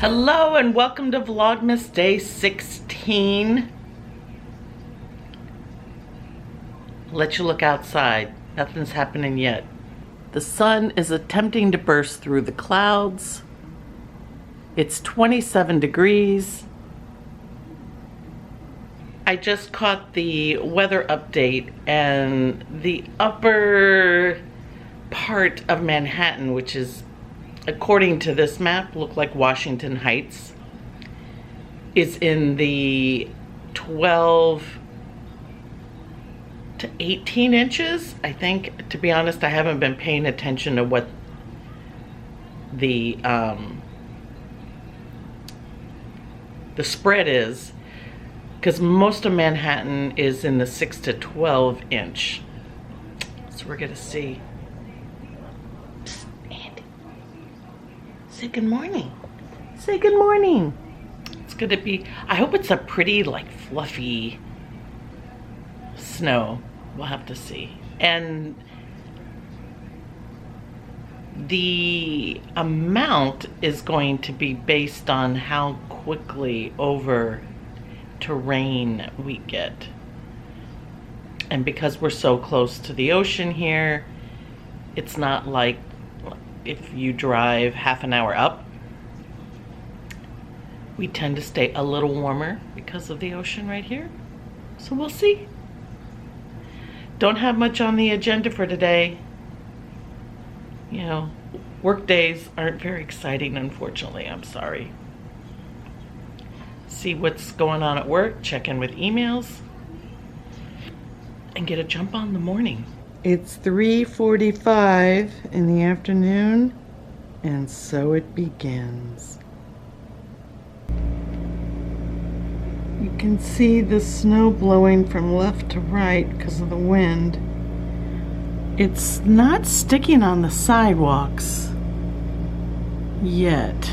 Hello and welcome to Vlogmas Day 16. I'll let you look outside. Nothing's happening yet. The sun is attempting to burst through the clouds. It's 27 degrees. I just caught the weather update, and the upper part of Manhattan, which is, according to this map, look like Washington Heights, is in the 12 to 18 inches, I think. To be honest, I haven't been paying attention to what the spread is, because most of Manhattan is in the 6 to 12 inch. So we're gonna see. Say good morning. Say good morning. It's gonna be, I hope it's a pretty, like, fluffy snow. We'll have to see. And the amount is going to be based on how quickly over to rain we get. And because we're so close to the ocean here, it's not like if you drive half an hour up. We tend to stay a little warmer because of the ocean right here. So we'll see. Don't have much on the agenda for today. You know, work days aren't very exciting, unfortunately. I'm sorry. See what's going on at work, check in with emails, and get a jump on the morning. It's 3:45 in the afternoon, and so it begins. You can see the snow blowing from left to right because of the wind. It's not sticking on the sidewalks yet.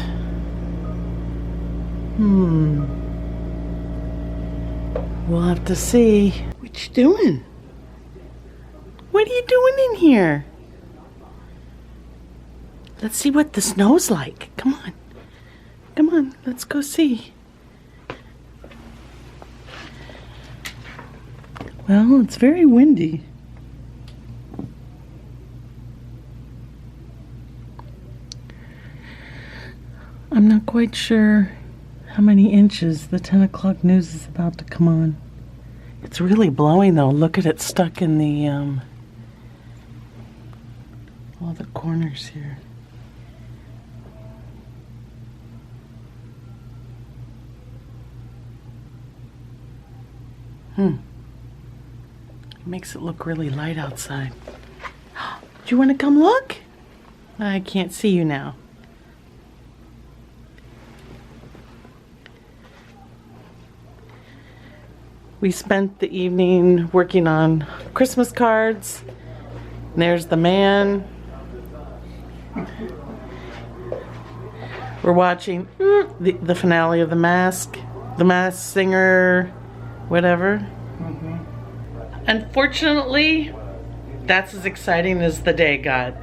We'll have to see. What you doing? What are you doing in here? Let's see what the snow's like. Come on. Come on, let's go see. Well, it's very windy. I'm not quite sure how many inches. The 10 o'clock news is about to come on. It's really blowing though. Look at it stuck in the all the corners here. It makes it look really light outside. Do you want to come look? I can't see you now. We spent the evening working on Christmas cards. And there's the Mayan. We're watching the finale of The Mask. The Masked Singer, whatever. Unfortunately, that's as exciting as the day got.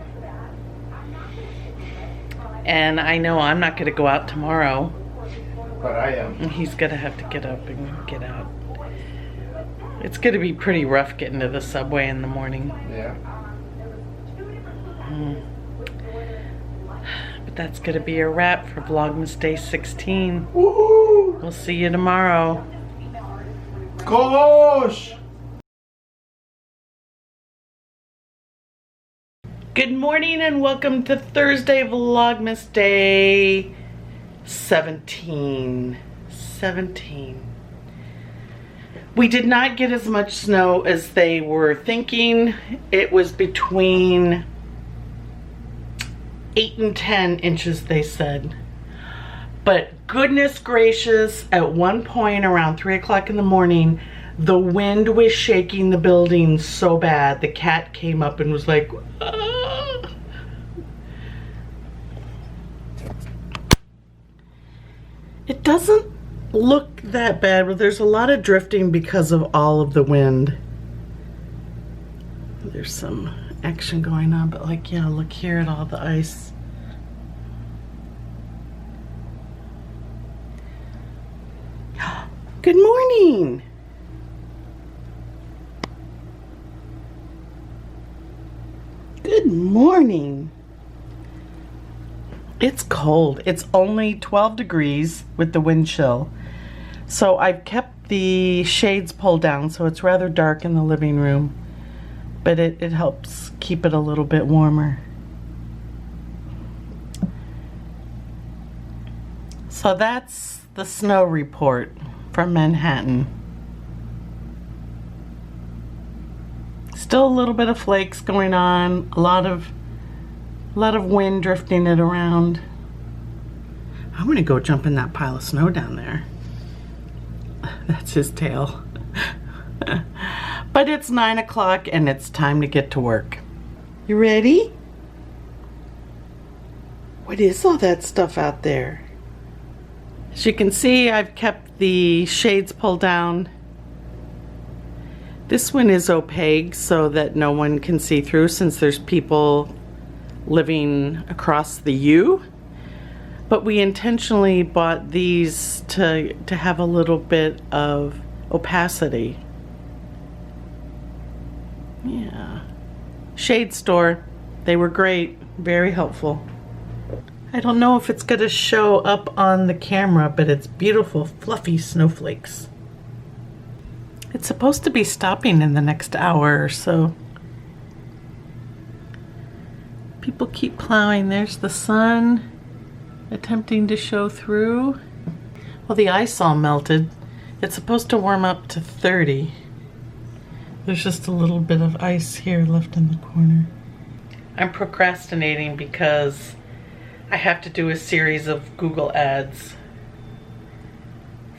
And I know I'm not going to go out tomorrow. But I am. And he's going to have to get up and get out. It's going to be pretty rough getting to the subway in the morning. Yeah. But that's going to be a wrap for Vlogmas Day 16. Woohoo! We'll see you tomorrow. Ko-osh! Good morning and welcome to Thursday Vlogmas Day 17. We did not get as much snow as they were thinking. It was between 8 and 10 inches, they said. But goodness gracious, at one point around 3 o'clock in the morning, the wind was shaking the building so bad, the cat came up and was like, ah. It doesn't look that bad, but there's a lot of drifting because of all of the wind. There's some action going on, but like, yeah, look here at all the ice. morning. Good morning. It's cold. It's only 12 degrees with the wind chill. So I've kept the shades pulled down so it's rather dark in the living room, but it helps keep it a little bit warmer. So that's the snow report from Manhattan. Still a little bit of flakes going on, a lot of wind drifting it around. I'm gonna go jump in that pile of snow down there. That's his tail. But it's 9 o'clock and it's time to get to work. You ready? What is all that stuff out there? As you can see, I've kept the shades pulled down. This one is opaque so that no one can see through, since there's people living across the U. But we intentionally bought these to have a little bit of opacity. Yeah. Shade store. They were great. Very helpful. I don't know if it's going to show up on the camera, but it's beautiful, fluffy snowflakes. It's supposed to be stopping in the next hour or so. People keep plowing. There's the sun attempting to show through. Well, the ice all melted. It's supposed to warm up to 30. There's just a little bit of ice here left in the corner. I'm procrastinating because I have to do a series of Google ads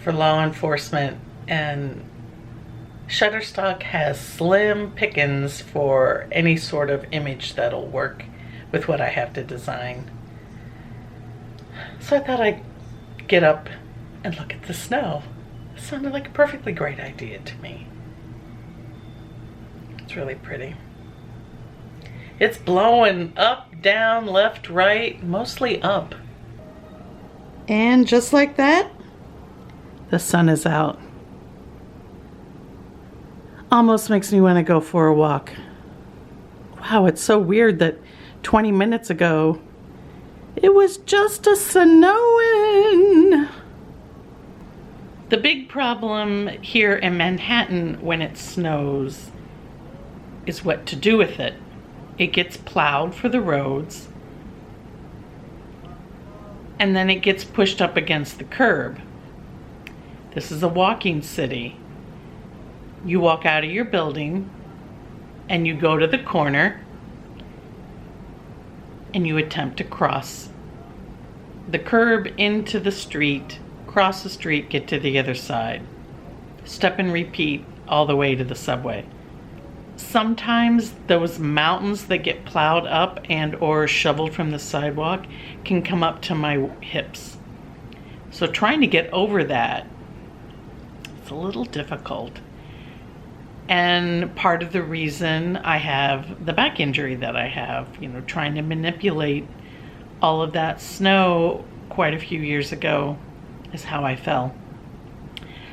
for law enforcement, and Shutterstock has slim pickings for any sort of image that'll work with what I have to design. So I thought I'd get up and look at the snow. It sounded like a perfectly great idea to me. It's really pretty. It's blowing up, down, left, right, mostly up. And just like that, the sun is out. Almost makes me want to go for a walk. Wow, it's so weird that 20 minutes ago, it was just a snowing. The big problem here in Manhattan when it snows is what to do with it. It gets plowed for the roads, and then it gets pushed up against the curb. This is a walking city. You walk out of your building and you go to the corner and you attempt to cross the curb into the street, cross the street, get to the other side. Step and repeat all the way to the subway. Sometimes those mountains that get plowed up and or shoveled from the sidewalk can come up to my hips. So trying to get over that, it's a little difficult. And part of the reason I have the back injury that I have, you know, trying to manipulate all of that snow quite a few years ago is how I fell.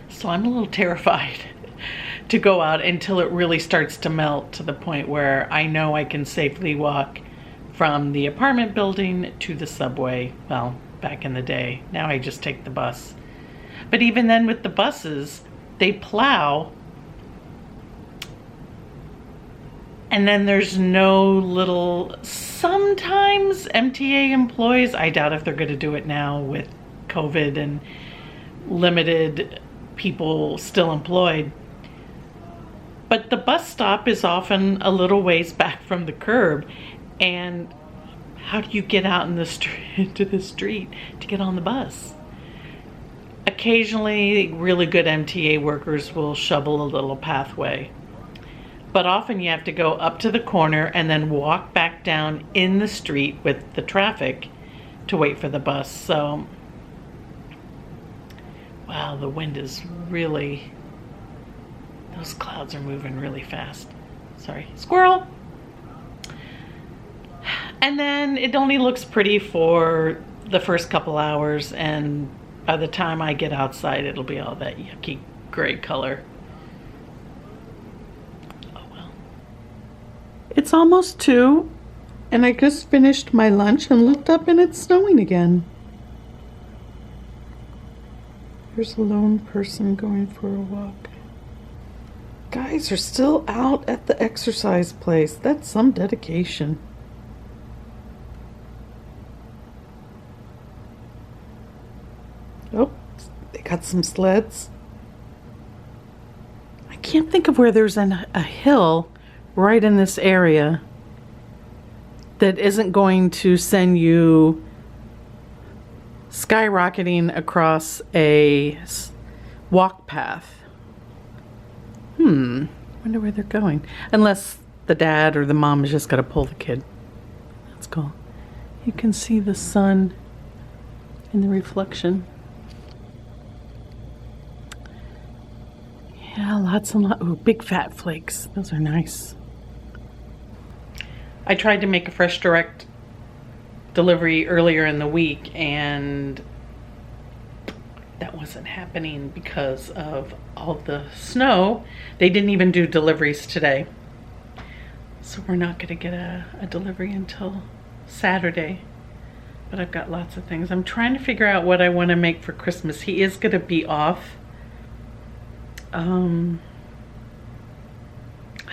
So I'm a little terrified to go out until it really starts to melt to the point where I know I can safely walk from the apartment building to the subway. Well, back in the day. Now I just take the bus. But even then with the buses, they plow, and then there's no little, sometimes MTA employees, I doubt if they're going to do it now with COVID and limited people still employed. But the bus stop is often a little ways back from the curb, and how do you get out in the street to the street to get on the bus? Occasionally, really good MTA workers will shovel a little pathway. But often you have to go up to the corner and then walk back down in the street with the traffic to wait for the bus. So, wow, the wind is really, those clouds are moving really fast. Sorry, squirrel. And then it only looks pretty for the first couple hours, and by the time I get outside, it'll be all that yucky gray color. Oh well. It's almost 2, and I just finished my lunch and looked up and it's snowing again. There's a lone person going for a walk. Guys are still out at the exercise place. That's some dedication. Oh, they got some sleds. I can't think of where there's a hill right in this area that isn't going to send you skyrocketing across a walk path. Wonder where they're going. Unless the dad or the mom has just got to pull the kid. That's cool. You can see the sun in the reflection. Yeah, lots and lots. Ooh, big fat flakes. Those are nice. I tried to make a fresh direct delivery earlier in the week, and that wasn't happening because of all the snow. They didn't even do deliveries today. So we're not going to get a delivery until Saturday. But I've got lots of things. I'm trying to figure out what I want to make for Christmas. He is going to be off. I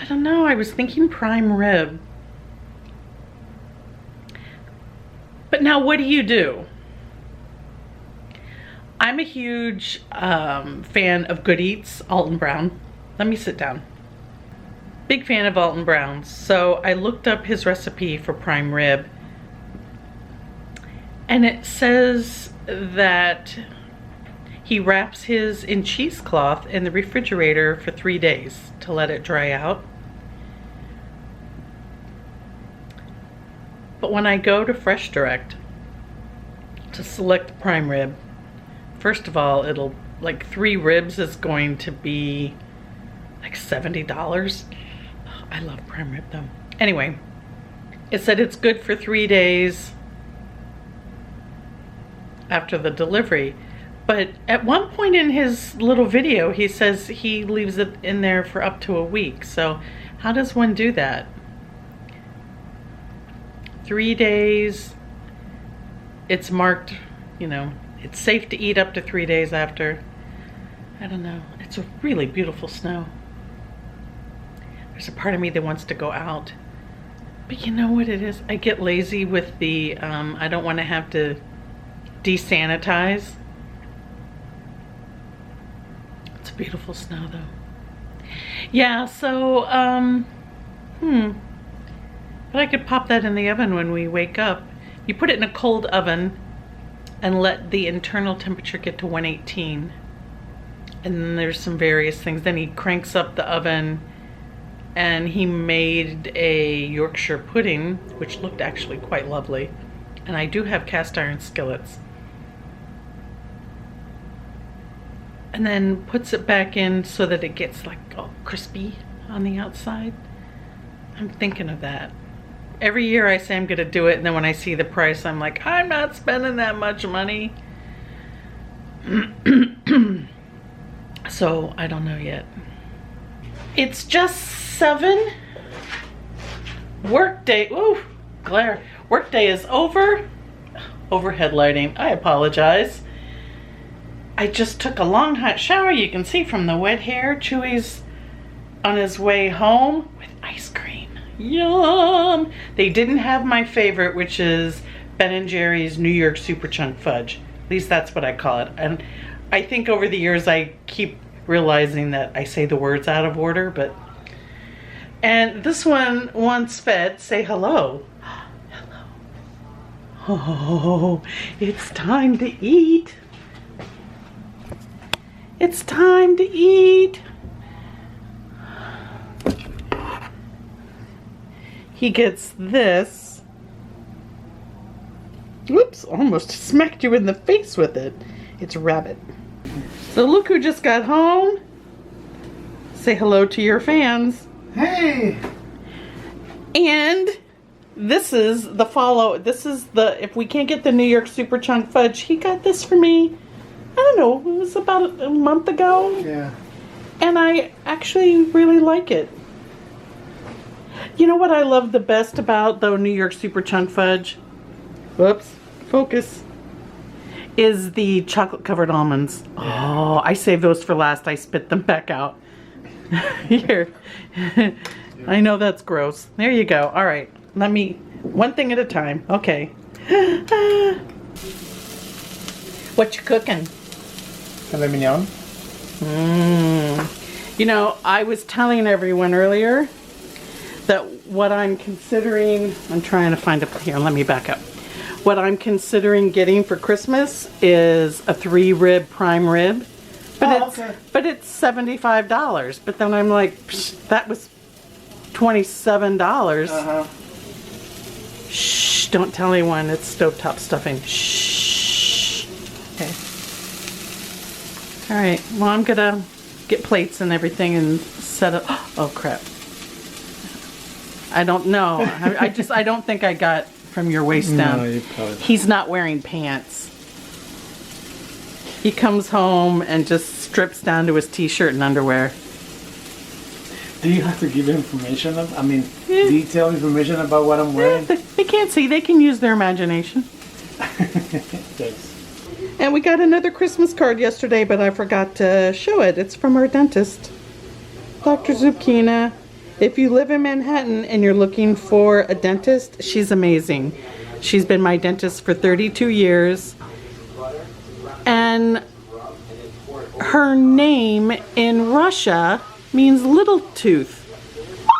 don't know. I was thinking prime rib. But now what do? I'm a huge fan of Good Eats, Alton Brown. Let me sit down. Big fan of Alton Brown's. So I looked up his recipe for prime rib. And it says that he wraps his in cheesecloth in the refrigerator for 3 days to let it dry out. But when I go to Fresh Direct to select the prime rib, first of all, it'll, like 3 ribs is going to be like $70. I love prime rib though. Anyway, it said it's good for 3 days after the delivery. But at one point in his little video, he says he leaves it in there for up to a week. So how does one do that? 3 days, it's marked, you know, it's safe to eat up to 3 days after. I don't know. It's a really beautiful snow. There's a part of me that wants to go out. But you know what it is? I get lazy with the, I don't want to have to desanitize. It's a beautiful snow though. Yeah, so, but I could pop that in the oven when we wake up. You put it in a cold oven and let the internal temperature get to 118. And then there's some various things. Then he cranks up the oven, and he made a Yorkshire pudding, which looked actually quite lovely. And I do have cast iron skillets. And then puts it back in so that it gets like all crispy on the outside. I'm thinking of that. Every year I say I'm gonna do it, and then when I see the price, I'm like, I'm not spending that much money. So I don't know yet. It's just 7. Workday, ooh, glare. Workday is over. Overhead lighting, I apologize. I just took a long hot shower. You can see from the wet hair. Chewy's on his way home with ice cream. Yum! They didn't have my favorite, which is Ben & Jerry's New York Super Chunk Fudge. At least that's what I call it. And I think over the years I keep realizing that I say the words out of order, but... And this one wants fed. Say hello. Hello. Oh, it's time to eat. It's time to eat. He gets this. Whoops, almost smacked you in the face with it. It's rabbit. So look who just got home. Say hello to your fans. Hey! And this is the follow. This is the, if we can't get the New York Super Chunk Fudge, he got this for me. I don't know, it was about a month ago. Yeah. And I actually really like it. You know what I love the best about the New York Super Chunk Fudge? Whoops, focus. Is the chocolate covered almonds. Oh, I saved those for last. I spit them back out. Here. I know that's gross. There you go. All right. Let me, one thing at a time. Okay. What you cooking? Filet mignon. You know, I was telling everyone earlier that what I'm considering, I'm trying to find it here, let me back up. What I'm considering getting for Christmas is a 3-rib prime rib. But but it's $75. But then I'm like, that was $27. Shh, don't tell anyone it's stovetop stuffing. Shh. Okay. All right, well, I'm gonna get plates and everything and set up. Oh crap. I don't know. I don't think I got from your waist down. No, you probably. He's not wearing pants. He comes home and just strips down to his t-shirt and underwear. Do you have to give information? I mean, detailed information about what I'm wearing? They can't see. They can use their imagination. Thanks. And we got another Christmas card yesterday, but I forgot to show it. It's from our dentist, Dr. Zucchina. If you live in Manhattan and you're looking for a dentist, she's amazing. She's been my dentist for 32 years. And her name in Russia means little tooth.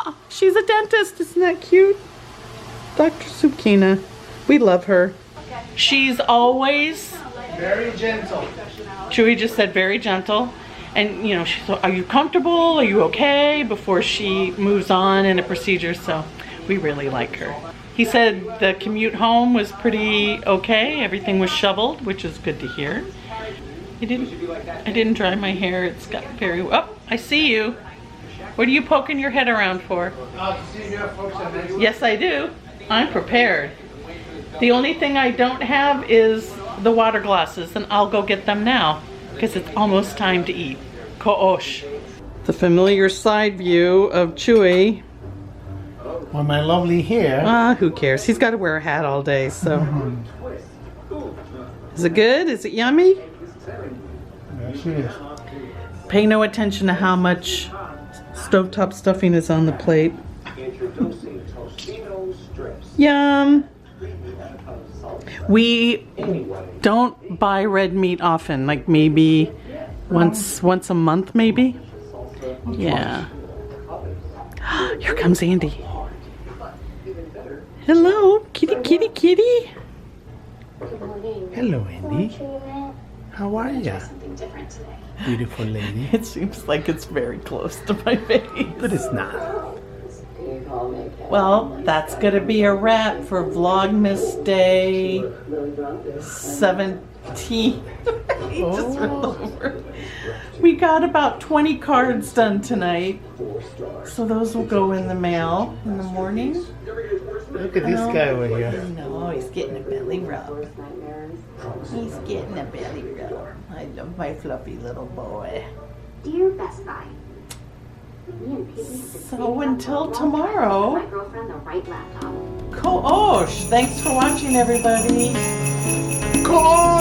Oh, she's a dentist. Isn't that cute? Dr. Zucchina. We love her. She's always Very gentle. Chewy just said very gentle. And, you know, she thought, are you comfortable? Are you okay? Before she moves on in a procedure. So we really like her. He said the commute home was pretty okay. Everything was shoveled, which is good to hear. I didn't dry my hair. It's got very, oh, I see you. What are you poking your head around for? Yes, I do. I'm prepared. The only thing I don't have is the water glasses, and I'll go get them now because it's almost time to eat. Ko-osh. The familiar side view of Chewy. Well, my lovely hair. Who cares? He's got to wear a hat all day, so. Is it good? Is it yummy? There she is. Pay no attention to how much stovetop stuffing is on the plate. Yum. We don't buy red meat often, like maybe once a month, maybe. Yeah. Here comes Andy. Hello, kitty, kitty, kitty. Hello, Andy. How are ya? Beautiful lady. It seems like it's very close to my face. But it's not. Well, that's going to be a wrap for Vlogmas Day 17. He just rolled over. We got about 20 cards done tonight. So those will go in the mail in the morning. Look at this guy over here. No, he's getting a belly rub. He's getting a belly rub. I love my fluffy little boy. Dear Best Buy. So until tomorrow, My girlfriend the right laptop. Ko-osh. Thanks for watching, everybody. Ko-osh!